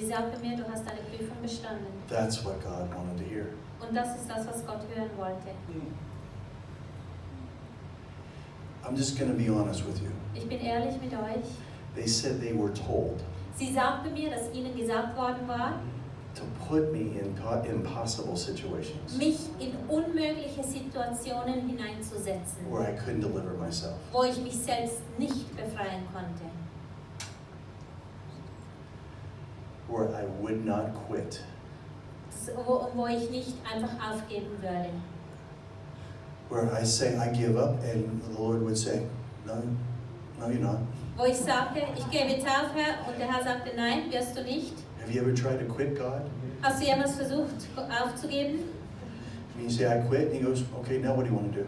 sie sagte mir, du hast eine Prüfung bestanden. That's what God wanted to hear. Und das ist das, was Gott hören wollte. I'm just going to be honest with you. Ich bin ehrlich mit euch. They said they were told Sie sagte mir, dass ihnen gesagt worden war, to put me in impossible situations mich in unmögliche Situationen hineinzusetzen, where I couldn't deliver myself. wo ich mich selbst nicht befreien konnte. Where I would not quit. Wo ich nicht einfach aufgeben würde. Where I say I give up and the Lord would say, no, you're not. Wo ich sagte, ich gebe jetzt auf, Herr, und der Herr sagte, nein, wirst du nicht. Have you ever tried to quit God? Hast du jemals versucht aufzugeben? And you say I quit and he goes, okay, now what do you want to do?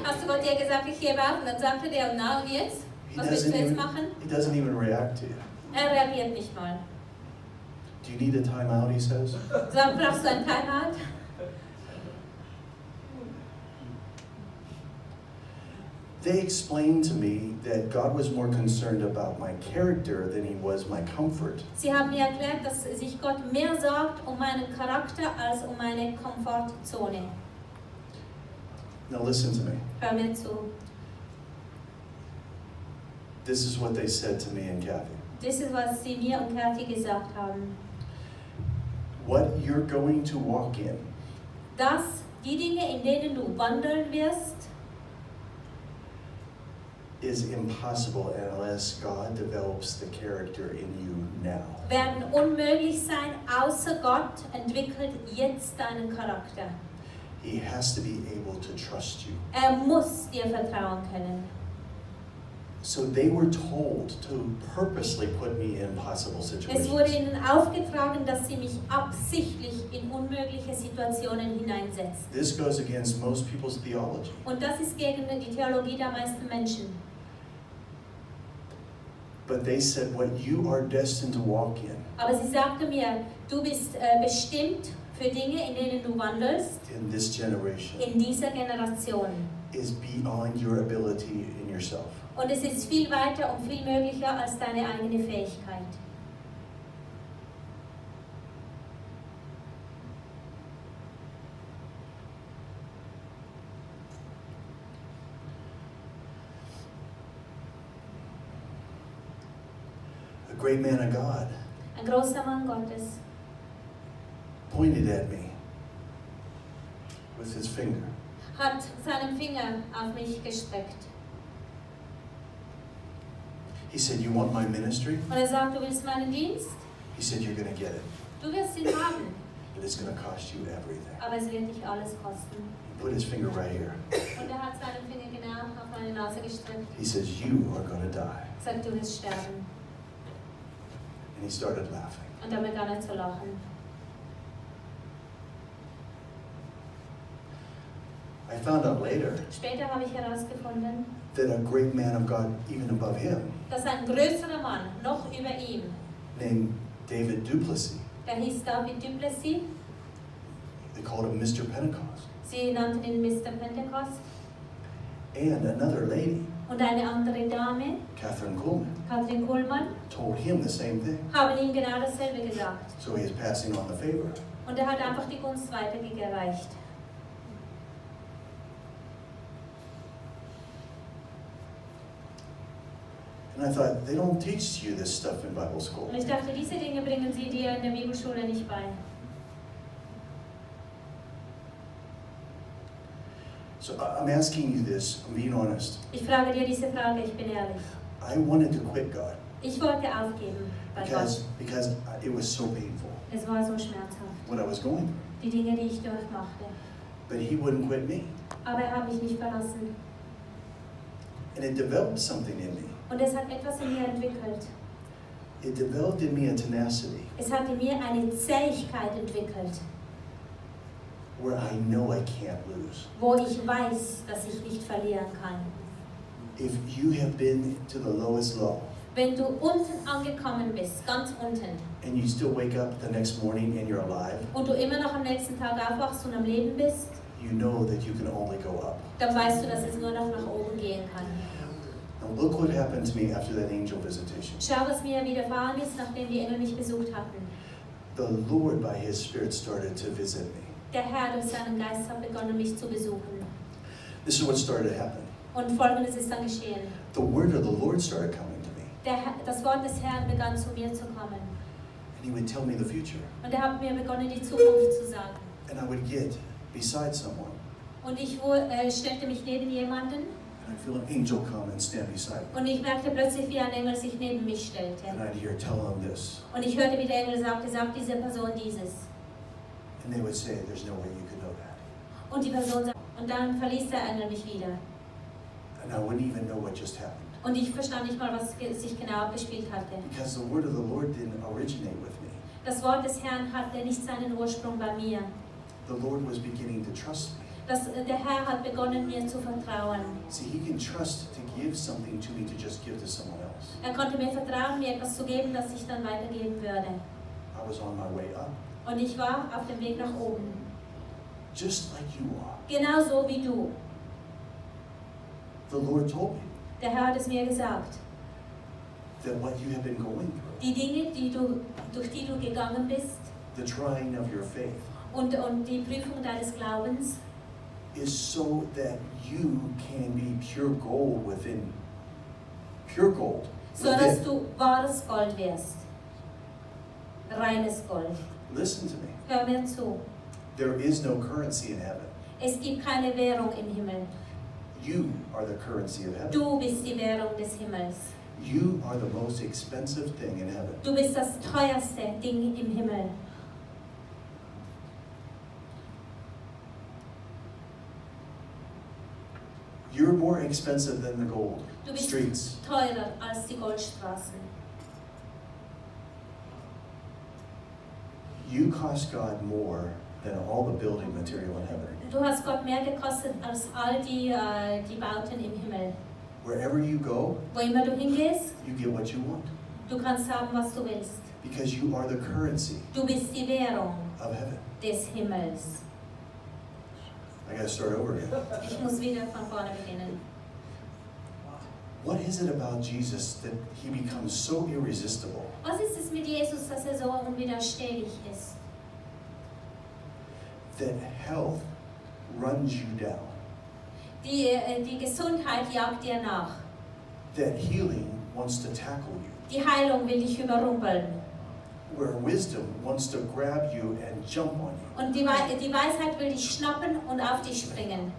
Hast du Gott dir gesagt, ich gebe auf, und dann sagte der, na und jetzt? Was willst du jetzt machen? He doesn't even react to you. Er reagiert nicht mal. Do you need a timeout, he says? Sag, brauchst du ein Timeout? They explained to me that God was more concerned about my character than he was my comfort. Sie haben mir erklärt, dass sich Gott mehr sorgt um meinen Charakter als um meine Komfortzone. Now listen to me. Hör mir zu. This is what they said to me and Kathy. Das ist, was sie mir und Kathi gesagt haben. What you're going to walk in Dass die Dinge, in denen du wandeln wirst, is impossible unless God develops the character in you now. werden unmöglich sein, außer Gott entwickelt jetzt deinen Charakter. He has to be able to trust you. Er muss dir vertrauen können. So they were told to purposely put me in impossible Es situations. wurde ihnen aufgetragen, dass sie mich absichtlich in unmögliche Situationen hineinsetzen. This goes against most people's theology. Und das ist gegen die Theologie der meisten Menschen. But they said what you are destined to walk in Aber sie sagte mir, du bist bestimmt für Dinge, in denen du wandelst, in this generation in dieser Generation. is beyond your ability in yourself. Und es ist viel weiter und viel möglicher als deine eigene Fähigkeit. A great man of God Ein großer Mann Gottes pointed at me with his finger. hat seinen Finger auf mich gestreckt. He said, you want my ministry? Und er sagt, du willst meinen Dienst? He said, you're going to get it. Du wirst ihn haben, But it's going to cost you everything. aber es wird dich alles kosten. He put his finger right here. Und er hat seinen Finger genau auf meine Nase gestreckt. He says, you are going to die. Er sagt, du wirst sterben. And he started laughing. Und er begann er zu lachen. I found out later Später habe ich herausgefunden, that a great man of God, even above him, dass ein größerer Mann noch über ihm, named David Duplessis, der hieß David Duplessis, they called him Mr. Pentecost, sie nannten ihn Mr. Pentecost, and another lady, und eine andere Dame, Catherine Kuhlman, Kathi Kuhlmann, told him the same thing. haben ihm genau dasselbe gesagt. So he is passing on the favor. Und er hat einfach die Gunst weitergereicht. And I thought, they don't teach you this stuff in Bible school. Und ich dachte, diese Dinge bringen sie dir in der Bibelschule nicht bei. So I'm asking you this, I'm being honest. Ich frage dir diese Frage, ich bin ehrlich. I wanted to quit God Ich wollte aufgeben bei Gott. because it was so painful, Es war so schmerzhaft, what I was going through. die Dinge, die ich durchmachte. But he wouldn't quit me. Aber er hat mich nicht verlassen. And it developed something in me. Und es hat etwas in mir entwickelt. It developed in me a tenacity Es hat in mir eine Zähigkeit entwickelt, where I know I can't lose. wo ich weiß, dass ich nicht verlieren kann. If you have been to the lowest low Wenn du unten angekommen bist, ganz unten, and you still wake up the next morning and you're alive, und du immer noch am nächsten Tag aufwachst und am Leben bist, you know that you can only go up. dann weißt du, dass es nur noch nach oben gehen kann. And look what happened to me after that angel visitation. Schau, was mir widerfahren ist, nachdem die Engel mich besucht hatten. The Lord, by His Spirit, started to visit me. Der Herr durch seinen Geist hat begonnen, mich zu besuchen. This is what started to happen. Und Folgendes ist dann geschehen. The word of the Lord started coming to me. Das Wort des Herrn begann zu mir zu kommen. And He would tell me the future. Und er hat mir begonnen, die Zukunft zu sagen. And I would get beside someone. Und ich stellte mich neben jemanden. And I'd feel an angel come and stand beside me. Und ich merkte plötzlich, wie ein Engel sich neben mich stellte. And I'd hear, tell him this. Und ich hörte, wie der Engel sagte, sag dieser Person dieses. And they would say, there's no way you could know that. Und die Person sagte, und dann verließ der Engel mich wieder. And I wouldn't even know what just happened. Und ich verstand nicht mal, was sich genau abgespielt hatte. Because the word of the Lord didn't originate with me. Das Wort des Herrn hatte nicht seinen Ursprung bei mir. The Lord was beginning to trust me. Der Herr hat begonnen, mir zu vertrauen. See, He can trust to give something to me to just give to someone else. Er konnte mir vertrauen, mir etwas zu geben, das ich dann weitergeben würde. I was on my way up, Und ich war auf dem Weg nach oben. just like you are. Genauso wie du. The Lord told me Der Herr hat es mir gesagt. that what you have been going through, Die Dinge, durch die du gegangen bist the trying of your faith, und die Prüfung deines Glaubens, is so that you can be pure gold within. Pure gold. so dass Within. du wahres Gold wirst. Reines Gold. Listen to me. Hör mir zu. There is no currency in heaven. Es gibt keine Währung im Himmel. You are the currency of heaven. Du bist die Währung des Himmels. You are the most expensive thing in heaven. Du bist das teuerste Ding im Himmel. You're more expensive than the gold Du bist streets. teurer als die Goldstraßen. You cost God more than all the building material in heaven. Du hast Gott mehr gekostet als all die Bauten im Himmel. Wherever you go, Wo immer du hingehst, you get what you want. du kannst haben, was du willst. Because you are the currency Du bist die Währung of heaven. des Himmels. I gotta start over again. Ich muss wieder von vorne beginnen. What is it about Jesus that He becomes so irresistible? Was ist es mit Jesus, dass so unwiderstehlich ist? That health runs you down. Die Gesundheit jagt dir nach. That healing wants to tackle you. Die Heilung will dich überrumpeln. Where wisdom wants to grab you and jump on you. Und die Weisheit will dich schnappen und auf dich springen.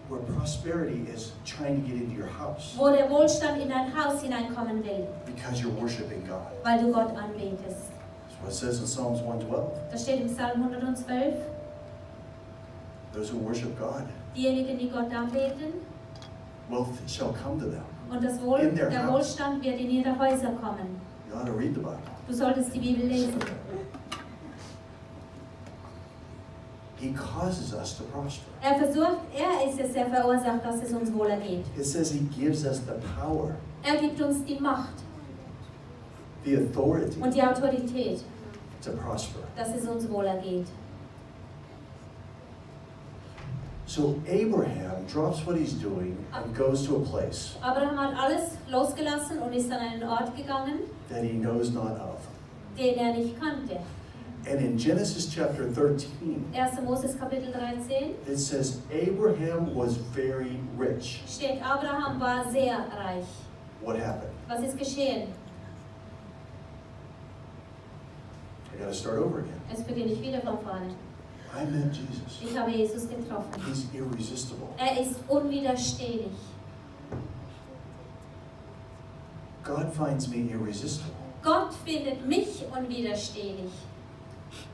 Where prosperity is trying to get into your house. Wo der Wohlstand in dein Haus hineinkommen will, Because you're worshiping God. weil du Gott anbetest. That's what it says in Psalms 112. Das steht im Psalm 112. Those who worship God, Diejenigen, die Gott anbeten, wealth shall come to them. und der In their house. Wohlstand wird in ihre Häuser kommen. You ought to read the Bible. Du solltest die Bibel lesen. He causes us to prosper. Er ist es, der verursacht, dass es uns wohler geht. It says He gives us the power, Er gibt uns die Macht the authority und die Autorität, to prosper. dass es uns wohler geht. So Abraham drops what he's doing and goes to a place Abraham hat alles losgelassen und ist an einen Ort gegangen, that he knows not of. den er nicht kannte. And in Genesis chapter 13, 1. Moses Kapitel 13 it says Abraham was very rich. steht, Abraham war sehr reich. What happened? Was ist geschehen? I got to start over again. Jetzt beginne ich wieder von vorne. I met Jesus. Ich habe Jesus getroffen. He's irresistible. Er ist unwiderstehlich. God finds me irresistible. Gott findet mich unwiderstehlich.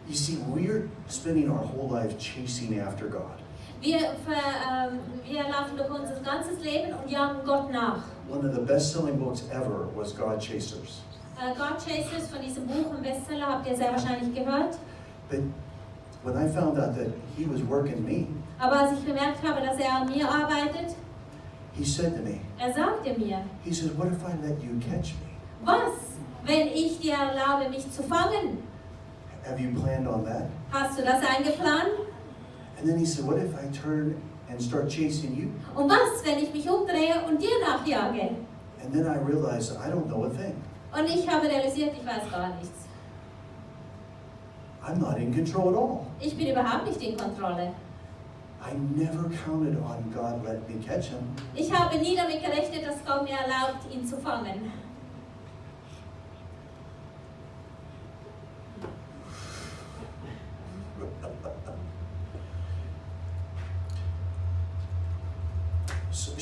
You see, we're spending our whole life chasing after God. Wir laufen durch unser ganzes Leben und jagen Gott nach. One of the best-selling books ever was God Chasers. God Chasers von diesem Buch, ein Bestseller, habt ihr sehr wahrscheinlich gehört. But when I found out that He was working me, Aber als ich bemerkt habe, dass er an mir arbeitet, He said to me, er sagte mir, He says, what if I let you catch me? was, wenn ich dir erlaube, mich zu fangen? Have you planned on that? Hast du das eingeplant? And then He said, what if I turn and start chasing you? Und was, wenn ich mich umdrehe und dir nachjage? And then I realized I don't know a thing. Und ich habe realisiert, ich weiß gar nichts. I'm not in control at all. Ich bin überhaupt nicht in Kontrolle. I never counted on God let me catch him. Ich habe nie damit gerechnet, dass Gott mir erlaubt, ihn zu fangen.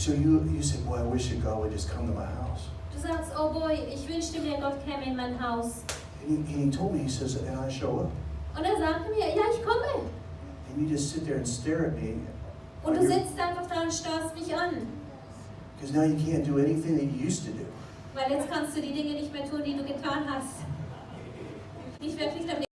So you say, boy, I wish that God would just come to my house. Du sagst, oh boy, ich wünschte mir, Gott käme in mein Haus. And he told me, he says, and I show up. Und er sagte mir, ja, ich komme. And you just sit there and stare at me. Und du sitzt einfach da und starrst mich an. Because now you can't do anything that you used to do. Weil jetzt kannst du die Dinge nicht mehr tun, die du getan hast. Nicht wirklich damit